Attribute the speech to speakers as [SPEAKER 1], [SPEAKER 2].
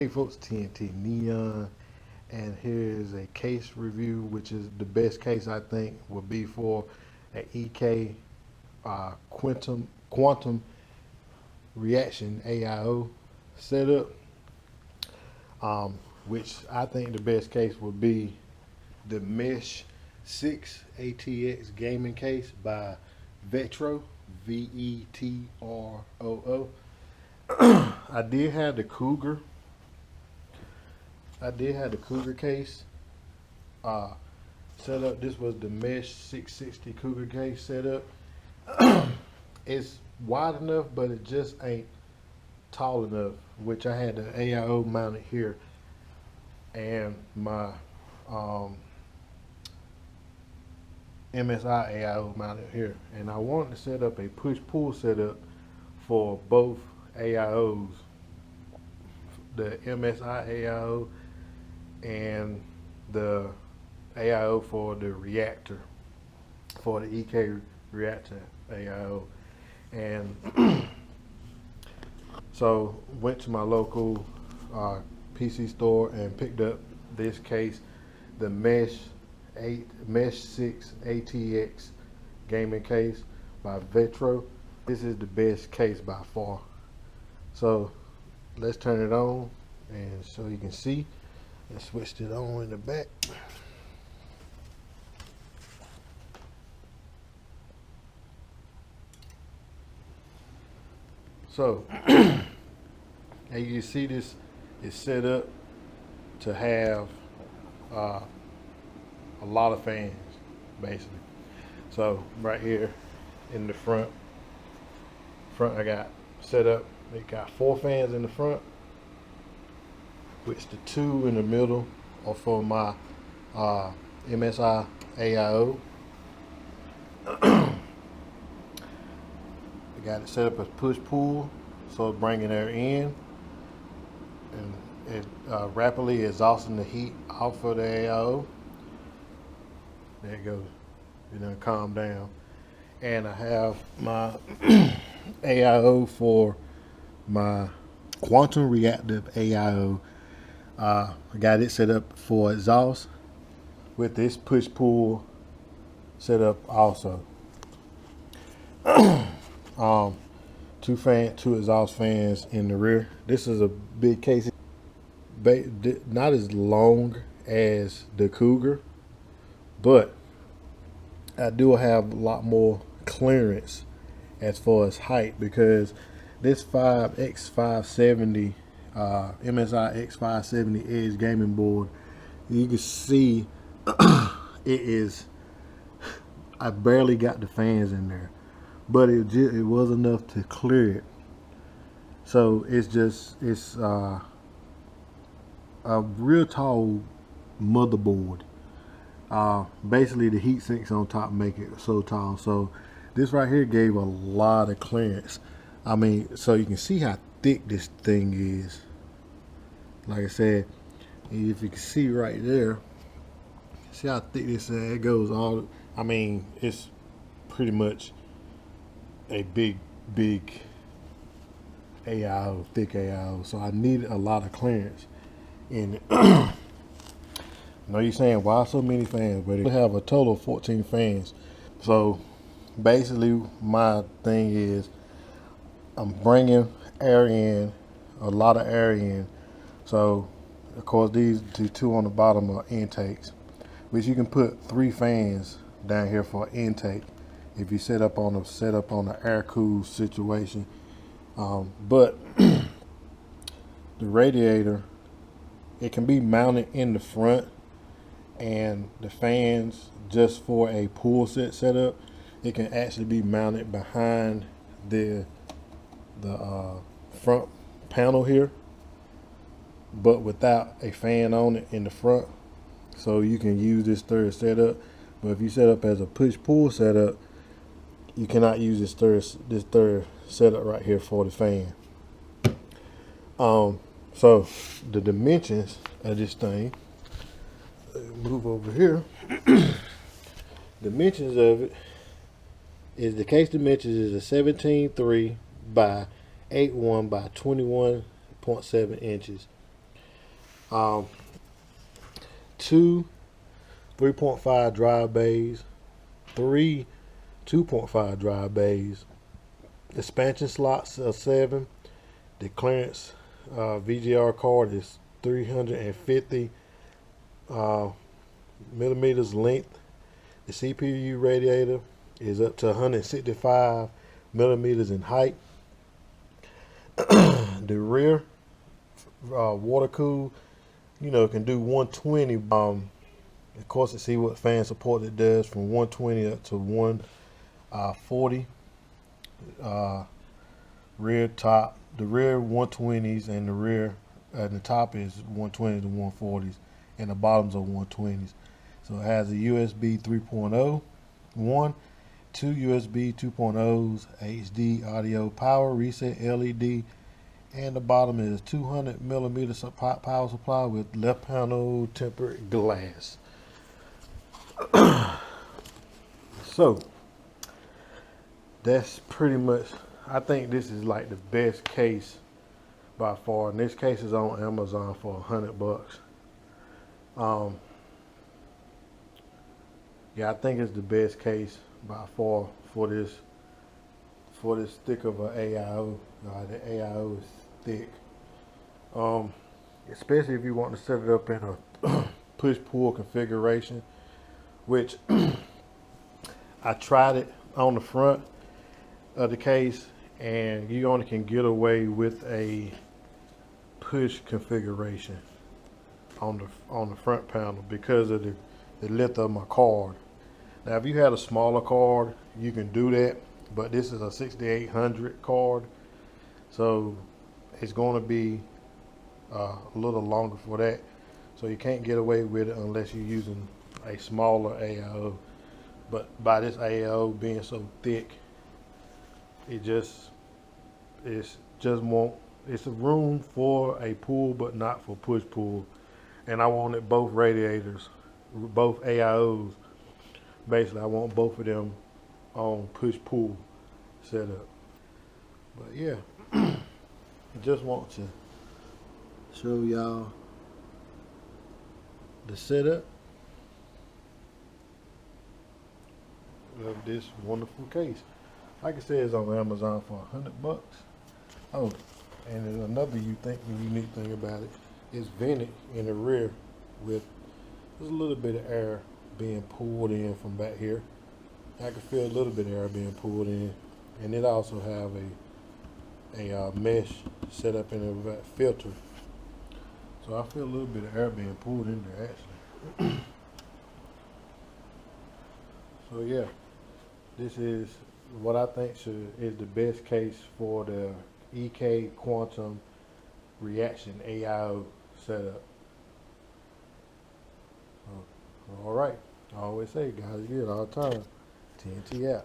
[SPEAKER 1] Hey folks, TNT Neon, and here's a case review, which is the best case I think will be for an EK Quantum Reaction AIO setup, which I think the best case would be the Mesh 6 ATX gaming case by Vetro, Vetroo. I did have the Cougar. I did have the Cougar case set up. This was the Mesh 660 Cougar case set up. It's wide enough, but it just ain't tall enough, which I had the AIO mounted here and my MSI AIO mounted here. And I wanted to set up a push-pull setup for both AIOs, the MSI AIO and the AIO for the reactor, for the EK reactor AIO. And so went to my local PC store and picked up this case, the Mesh 6 ATX gaming case by Vetro. This is the best case by far. So let's turn it on and so you can see. I switched it on in the back. So as you can see, this is set up to have a lot of fans basically. So right here in the front I got set up. It got 4 fans in the front, which the 2 in the middle are for my MSI AIO. I got it set up as push-pull, so it's bringing air in and it rapidly exhausting the heat off of the AIO. There it goes. It done calm down. And I have my AIO for my quantum reactive AIO. I got it set up for exhaust with this push-pull setup also. 2 exhaust fans in the rear. This is a big case, not as long as the Cougar, but I do have a lot more clearance as far as height, because this 5X570 MSI X570 Edge gaming board, you can see it is, I barely got the fans in there, but it was enough to clear it. So it's a real tall motherboard. Basically the heat sinks on top make it so tall. So this right here gave a lot of clearance. I mean, so you can see how thick this thing is. Like I said, if you can see right there, see how thick this is. It goes all, I mean, it's pretty much a big AIO, thick AIO. So I needed a lot of clearance in it. I know you're saying, why so many fans? But it have a total of 14 fans. So basically my thing is, I'm bringing air in, a lot of air in. So of course the 2 on the bottom are intakes, which you can put 3 fans down here for intake if you set up on the air cool situation. But the radiator, it can be mounted in the front, and the fans, just for a pull set setup, it can actually be mounted behind the front panel here, but without a fan on it in the front. So you can use this third setup, but if you set up as a push-pull setup, you cannot use this third setup right here for the fan. So the dimensions of this thing, move over here. Dimensions of it is, the case dimensions is a 17.3 by 8.1 by 21.7 inches. Um, two 3.5 drive bays, three 2.5 drive bays, expansion slots are 7. The clearance VGR card is 350 millimeters length. The CPU radiator is up to 165 millimeters in height. The rear water cool, can do 120. Of course, to see what fan support it does from 120 up to 140. Rear top, the rear 120s, and the rear and the top is 120 to 140s, and the bottoms are 120s. So it has a USB 3.0, one, two USB 2.0s, HD audio, power reset LED, and the bottom is 200 millimeter power supply with left panel tempered glass. So that's pretty much, I think this is like the best case by far. And this case is on Amazon for $100. Yeah, I think it's the best case by far for this thick of an AIO. The AIO is thick. Especially if you want to set it up in a push-pull configuration, which I tried it on the front of the case, and you only can get away with a push configuration on the front panel because of the length of my card. Now, if you had a smaller card, you can do that, but this is a 6800 card, so it's going to be a little longer for that. So you can't get away with it unless you're using a smaller AIO. But by this AIO being so thick, it's a room for a pull, but not for push pull. And I wanted both radiators, both AIOs. Basically, I want both of them on push pull setup. But yeah, I just want to show y'all the setup of this wonderful case. Like I said, it's on Amazon for $100. Oh, and there's another unique thing about it. It's vented in the rear with just a little bit of air being pulled in from back here. I can feel a little bit of air being pulled in, and it also have a mesh set up in a filter. So I feel a little bit of air being pulled in there actually. So yeah, this is what I think is the best case for the EK Quantum Reaction AIO setup. All right, I always say, guys, good all the time. TNT out.